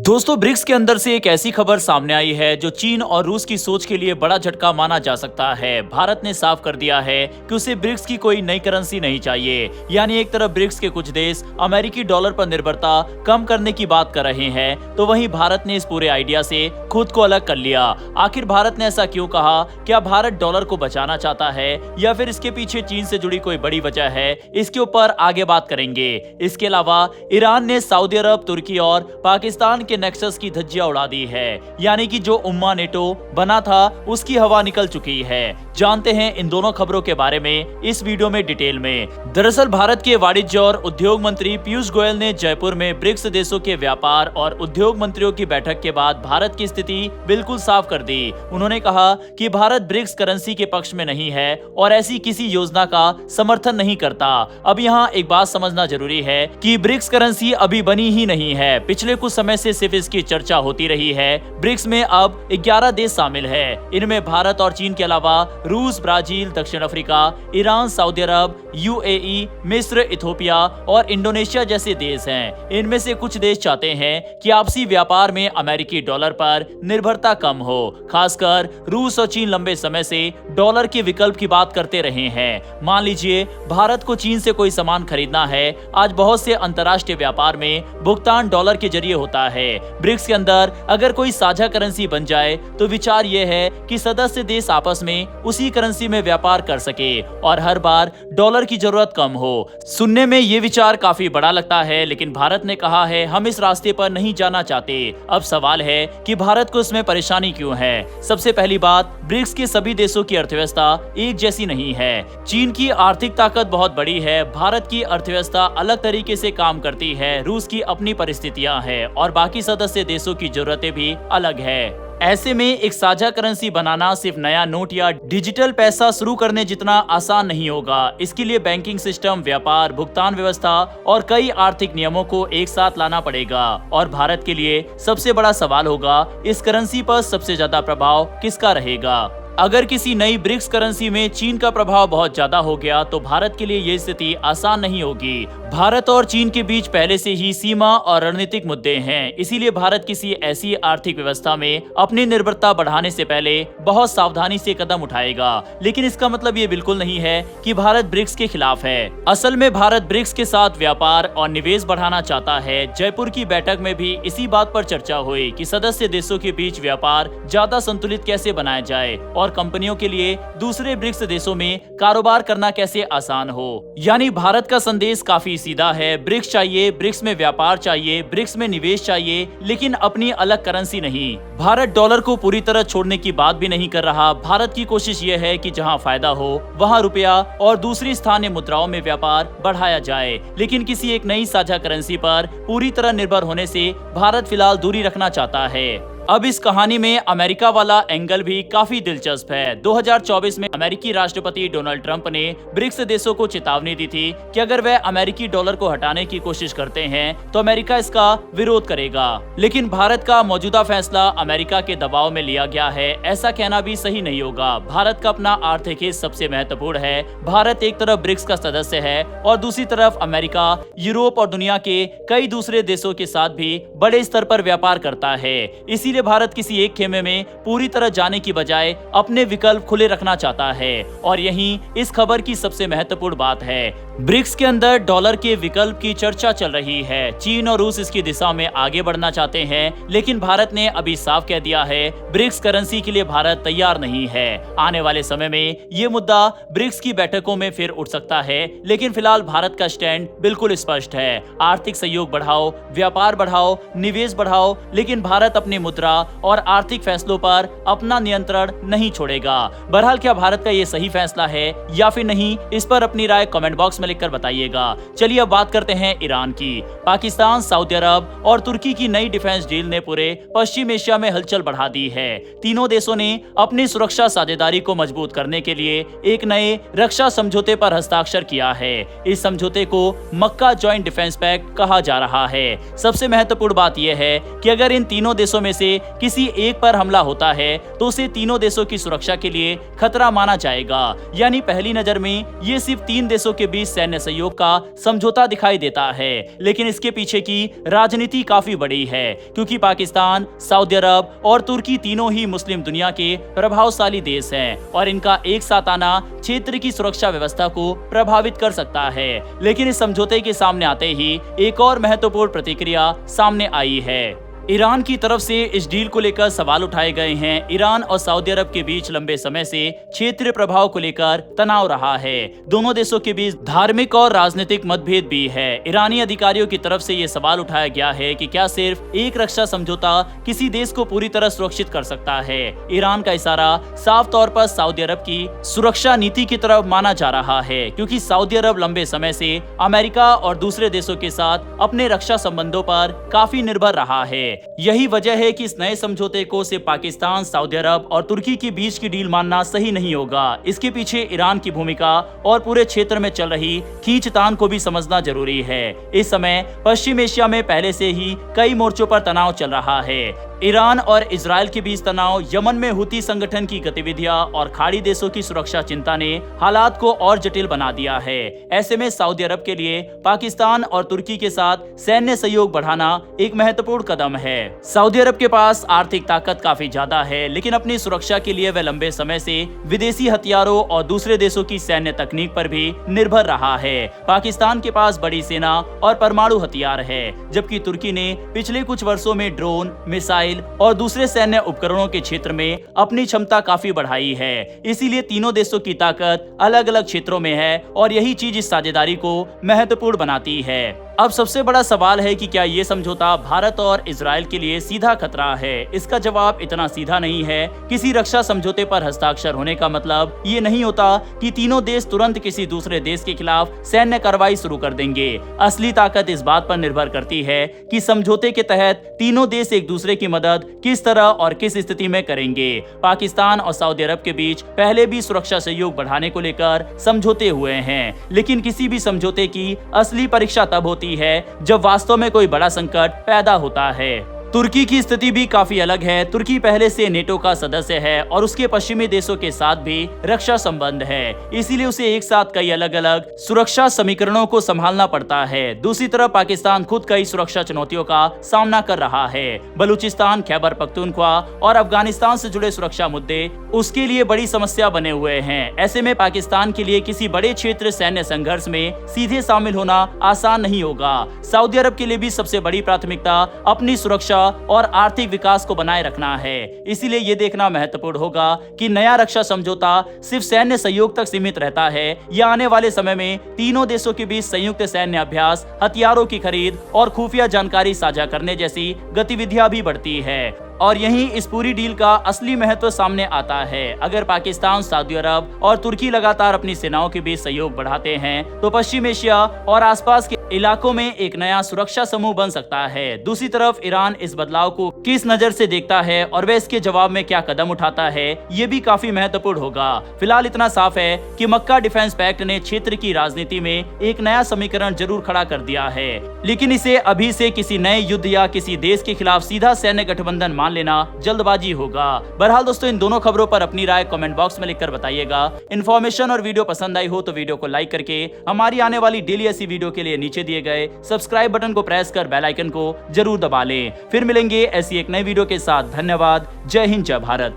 दोस्तों, ब्रिक्स के अंदर से एक ऐसी खबर सामने आई है जो चीन और रूस की सोच के लिए बड़ा झटका माना जा सकता है। भारत ने साफ कर दिया है कि उसे ब्रिक्स की कोई नई करेंसी नहीं चाहिए। यानी एक तरफ ब्रिक्स के कुछ देश अमेरिकी डॉलर पर निर्भरता कम करने की बात कर रहे हैं, तो वहीं भारत ने इस पूरे आइडिया से खुद को अलग कर लिया। आखिर भारत ने ऐसा क्यों कहा? क्या भारत डॉलर को बचाना चाहता है या फिर इसके पीछे चीन से जुड़ी कोई बड़ी वजह है? इसके ऊपर आगे बात करेंगे। इसके अलावा ईरान ने सऊदी अरब, तुर्की और पाकिस्तान के नेक्सस की धज्जियां उड़ा दी है। यानी कि जो उम्मा नेटो बना था उसकी हवा निकल चुकी है। जानते हैं इन दोनों खबरों के बारे में इस वीडियो में डिटेल में। दरअसल भारत के वाणिज्य और उद्योग मंत्री पीयूष गोयल ने जयपुर में ब्रिक्स देशों के व्यापार और उद्योग मंत्रियों की बैठक के बाद भारत की स्थिति बिल्कुल साफ कर दी। उन्होंने कहा कि भारत ब्रिक्स करेंसी के पक्ष में नहीं है और ऐसी किसी योजना का समर्थन नहीं करता। अब यहाँ एक बात समझना जरूरी है कि ब्रिक्स करेंसी अभी बनी ही नहीं है। पिछले कुछ समय से सिर्फ इसकी चर्चा होती रही है। ब्रिक्स में अब 11 देश शामिल है। इनमें भारत और चीन के अलावा रूस, ब्राजील, दक्षिण अफ्रीका, ईरान, सऊदी अरब, यूएई, मिस्र, इथोपिया और इंडोनेशिया जैसे देश हैं। इनमें से कुछ देश चाहते हैं कि आपसी व्यापार में अमेरिकी डॉलर पर निर्भरता कम हो। खासकर रूस और चीन लंबे समय से डॉलर के विकल्प की बात करते रहे हैं। मान लीजिए भारत को चीन से कोई सामान खरीदना है। आज बहुत से अंतर्राष्ट्रीय व्यापार में भुगतान डॉलर के जरिए होता है। ब्रिक्स के अंदर अगर कोई साझा करेंसी बन जाए तो विचार यह है कि सदस्य देश आपस में उसी करेंसी में व्यापार कर सके और हर बार डॉलर की जरूरत कम हो। सुनने में ये विचार काफी बड़ा लगता है, लेकिन भारत ने कहा है हम इस रास्ते पर नहीं जाना चाहते। अब सवाल है कि भारत को इसमें परेशानी क्यों है? सबसे पहली बात, ब्रिक्स के सभी देशों की अर्थव्यवस्था एक जैसी नहीं है। चीन की आर्थिक ताकत बहुत बड़ी है, भारत की अर्थव्यवस्था अलग तरीके से काम करती है, रूस की अपनी परिस्थितियां हैं और बाकी सदस्य देशों की जरूरतें भी अलग है। ऐसे में एक साझा करेंसी बनाना सिर्फ नया नोट या डिजिटल पैसा शुरू करने जितना आसान नहीं होगा। इसके लिए बैंकिंग सिस्टम, व्यापार, भुगतान व्यवस्था और कई आर्थिक नियमों को एक साथ लाना पड़ेगा। और भारत के लिए सबसे बड़ा सवाल होगा, इस करेंसी पर सबसे ज्यादा प्रभाव किसका रहेगा? अगर किसी नई ब्रिक्स करेंसी में चीन का प्रभाव बहुत ज्यादा हो गया तो भारत के लिए ये स्थिति आसान नहीं होगी। भारत और चीन के बीच पहले से ही सीमा और रणनीतिक मुद्दे हैं। इसीलिए भारत किसी ऐसी आर्थिक व्यवस्था में अपनी निर्भरता बढ़ाने से पहले बहुत सावधानी से कदम उठाएगा। लेकिन इसका मतलब ये बिल्कुल नहीं है कि भारत ब्रिक्स के खिलाफ है। असल में भारत ब्रिक्स के साथ व्यापार और निवेश बढ़ाना चाहता है। जयपुर की बैठक में भी इसी बात पर चर्चा हुई कि सदस्य देशों के बीच व्यापार ज्यादा संतुलित कैसे बनाया जाए और कंपनियों के लिए दूसरे ब्रिक्स देशों में कारोबार करना कैसे आसान हो। यानी भारत का संदेश काफी सीधा है। ब्रिक्स चाहिए, ब्रिक्स में व्यापार चाहिए, ब्रिक्स में निवेश चाहिए, लेकिन अपनी अलग करेंसी नहीं। भारत डॉलर को पूरी तरह छोड़ने की बात भी नहीं कर रहा। भारत की कोशिश ये है कि जहां फायदा हो वहां रुपया और दूसरी स्थानीय मुद्राओं में व्यापार बढ़ाया जाए, लेकिन किसी एक नई साझा करेंसी पर पूरी तरह निर्भर होने से भारत फिलहाल दूरी रखना चाहता है। अब इस कहानी में अमेरिका वाला एंगल भी काफी दिलचस्प है। 2024 में अमेरिकी राष्ट्रपति डोनाल्ड ट्रंप ने ब्रिक्स देशों को चेतावनी दी थी कि अगर वह अमेरिकी डॉलर को हटाने की कोशिश करते हैं तो अमेरिका इसका विरोध करेगा। लेकिन भारत का मौजूदा फैसला अमेरिका के दबाव में लिया गया है, ऐसा कहना भी सही नहीं होगा। भारत का अपना आर्थिक हित सबसे महत्वपूर्ण है। भारत एक तरफ ब्रिक्स का सदस्य है और दूसरी तरफ अमेरिका, यूरोप और दुनिया के कई दूसरे देशों के साथ भी बड़े स्तर पर व्यापार करता है। इसीलिए भारत किसी एक खेमे में पूरी तरह जाने की बजाय अपने विकल्प खुले रखना चाहता है और यही इस खबर की सबसे महत्वपूर्ण बात है। ब्रिक्स के अंदर डॉलर के विकल्प की चर्चा चल रही है। चीन और रूस इसकी दिशा में आगे बढ़ना चाहते हैं, लेकिन भारत ने अभी साफ कह दिया है ब्रिक्स करेंसी के लिए भारत तैयार नहीं है। आने वाले समय में ये मुद्दा ब्रिक्स की बैठकों में फिर उठ सकता है, लेकिन फिलहाल भारत का स्टैंड बिल्कुल स्पष्ट है। आर्थिक सहयोग बढ़ाओ, व्यापार बढ़ाओ, निवेश बढ़ाओ, लेकिन भारत अपनी मुद्रा और आर्थिक फैसलों पर अपना नियंत्रण नहीं छोड़ेगा। बहरहाल क्या भारत का ये सही फैसला है या फिर नहीं, इस पर अपनी राय कमेंट बॉक्स में लिखकर बताइएगा। चलिए अब बात करते हैं ईरान की। पाकिस्तान, सऊदी अरब और तुर्की की नई डिफेंस डील ने पूरे पश्चिम एशिया में हलचल बढ़ा दी है। तीनों देशों ने अपनी सुरक्षा साझेदारी को मजबूत करने के लिए एक नए रक्षा समझौते पर हस्ताक्षर किया है। इस समझौते को मक्का जॉइंट डिफेंस पैक्ट कहा जा रहा है। सबसे महत्वपूर्ण बात यह है कि अगर इन तीनों देशों में से किसी एक पर हमला होता है तो उसे तीनों देशों की सुरक्षा के लिए खतरा माना जाएगा। यानी पहली नजर में ये सिर्फ तीन देशों के बीच सैन्य सहयोग का समझौता दिखाई देता है, लेकिन इसके पीछे की राजनीति काफी बड़ी है, क्योंकि पाकिस्तान, सऊदी अरब और तुर्की तीनों ही मुस्लिम दुनिया के प्रभावशाली देश हैं और इनका एक साथ आना क्षेत्र की सुरक्षा व्यवस्था को प्रभावित कर सकता है। लेकिन इस समझौते के सामने आते ही एक और महत्वपूर्ण प्रतिक्रिया सामने आई है। ईरान की तरफ से इस डील को लेकर सवाल उठाए गए हैं। ईरान और सऊदी अरब के बीच लंबे समय से क्षेत्रीय प्रभाव को लेकर तनाव रहा है। दोनों देशों के बीच धार्मिक और राजनीतिक मतभेद भी है। ईरानी अधिकारियों की तरफ से ये सवाल उठाया गया है कि क्या सिर्फ एक रक्षा समझौता किसी देश को पूरी तरह सुरक्षित कर सकता है। ईरान का इशारा साफ तौर पर सऊदी अरब की सुरक्षा नीति की तरफ माना जा रहा है, क्योंकि सऊदी अरब लंबे समय से अमेरिका और दूसरे देशों के साथ अपने रक्षा संबंधों पर काफी निर्भर रहा है। यही वजह है कि इस नए समझौते को सिर्फ पाकिस्तान, सऊदी अरब और तुर्की के बीच की डील मानना सही नहीं होगा। इसके पीछे ईरान की भूमिका और पूरे क्षेत्र में चल रही खींचतान को भी समझना जरूरी है। इस समय पश्चिम एशिया में पहले से ही कई मोर्चों पर तनाव चल रहा है। ईरान और इजराइल के बीच तनाव, यमन में हुती संगठन की गतिविधियां और खाड़ी देशों की सुरक्षा चिंता ने हालात को और जटिल बना दिया है। ऐसे में सऊदी अरब के लिए पाकिस्तान और तुर्की के साथ सैन्य सहयोग बढ़ाना एक महत्वपूर्ण कदम है। सऊदी अरब के पास आर्थिक ताकत काफी ज्यादा है, लेकिन अपनी सुरक्षा के लिए वह लंबे समय से विदेशी हथियारों और दूसरे देशों की सैन्य तकनीक पर भी निर्भर रहा है। पाकिस्तान के पास बड़ी सेना और परमाणु हथियार है, जबकि तुर्की ने पिछले कुछ वर्षों में ड्रोन, मिसाइल और दूसरे सैन्य उपकरणों के क्षेत्र में अपनी क्षमता काफी बढ़ाई है। इसीलिए तीनों देशों की ताकत अलग अलग क्षेत्रों में है और यही चीज इस साझेदारी को महत्वपूर्ण बनाती है। अब सबसे बड़ा सवाल है कि क्या ये समझौता भारत और इजराइल के लिए सीधा खतरा है। इसका जवाब इतना सीधा नहीं है। किसी रक्षा समझौते पर हस्ताक्षर होने का मतलब ये नहीं होता कि तीनों देश तुरंत किसी दूसरे देश के खिलाफ सैन्य कार्रवाई शुरू कर देंगे। असली ताकत इस बात पर निर्भर करती है कि समझौते के तहत तीनों देश एक दूसरे की मदद किस तरह और किस स्थिति में करेंगे। पाकिस्तान और सऊदी अरब के बीच पहले भी सुरक्षा सहयोग बढ़ाने को लेकर समझौते हुए हैं, लेकिन किसी भी समझौते की असली परीक्षा तब होती है जब वास्तव में कोई बड़ा संकट पैदा होता है। तुर्की की स्थिति भी काफी अलग है। तुर्की पहले से नेटो का सदस्य है और उसके पश्चिमी देशों के साथ भी रक्षा संबंध है, इसीलिए उसे एक साथ कई अलग अलग सुरक्षा समीकरणों को संभालना पड़ता है। दूसरी तरफ पाकिस्तान खुद कई सुरक्षा चुनौतियों का सामना कर रहा है। बलूचिस्तान, खैबर पख्तूनख्वा और अफगानिस्तान से जुड़े सुरक्षा मुद्दे उसके लिए बड़ी समस्या बने हुए हैं। ऐसे में पाकिस्तान के लिए किसी बड़े क्षेत्र सैन्य संघर्ष में सीधे शामिल होना आसान नहीं होगा। सऊदी अरब के लिए भी सबसे बड़ी प्राथमिकता अपनी सुरक्षा और आर्थिक विकास को बनाए रखना है। इसीलिए ये देखना महत्वपूर्ण होगा कि नया रक्षा समझौता सिर्फ सैन्य सहयोग तक सीमित रहता है या आने वाले समय में तीनों देशों के बीच संयुक्त सैन्य अभ्यास, हथियारों की खरीद और खुफिया जानकारी साझा करने जैसी गतिविधियां भी बढ़ती है। और यहीं इस पूरी डील का असली महत्व सामने आता है। अगर पाकिस्तान, सऊदी अरब और तुर्की लगातार अपनी सेनाओं के बीच सहयोग बढ़ाते हैं तो पश्चिम एशिया और आसपास के इलाकों में एक नया सुरक्षा समूह बन सकता है। दूसरी तरफ ईरान इस बदलाव को किस नजर से देखता है और वह इसके जवाब में क्या कदम उठाता है, ये भी काफी महत्वपूर्ण होगा। फिलहाल इतना साफ है कि मक्का डिफेंस पैक्ट ने क्षेत्र की राजनीति में एक नया समीकरण जरूर खड़ा कर दिया है, लेकिन इसे अभी से किसी नए युद्ध या किसी देश के खिलाफ सीधा सैन्य गठबंधन मान लेना जल्दबाजी होगा। बहरहाल दोस्तों, इन दोनों खबरों पर अपनी राय कमेंट बॉक्स में लिखकर बताइएगा। इन्फॉर्मेशन और वीडियो पसंद आई हो तो वीडियो को लाइक करके हमारी आने वाली डेली ऐसी वीडियो के लिए नीचे दिए गए सब्सक्राइब बटन को प्रेस कर बेल आइकन को जरूर दबा लें। फिर मिलेंगे ऐसी एक नई वीडियो के साथ। धन्यवाद। जय हिंद, जय भारत।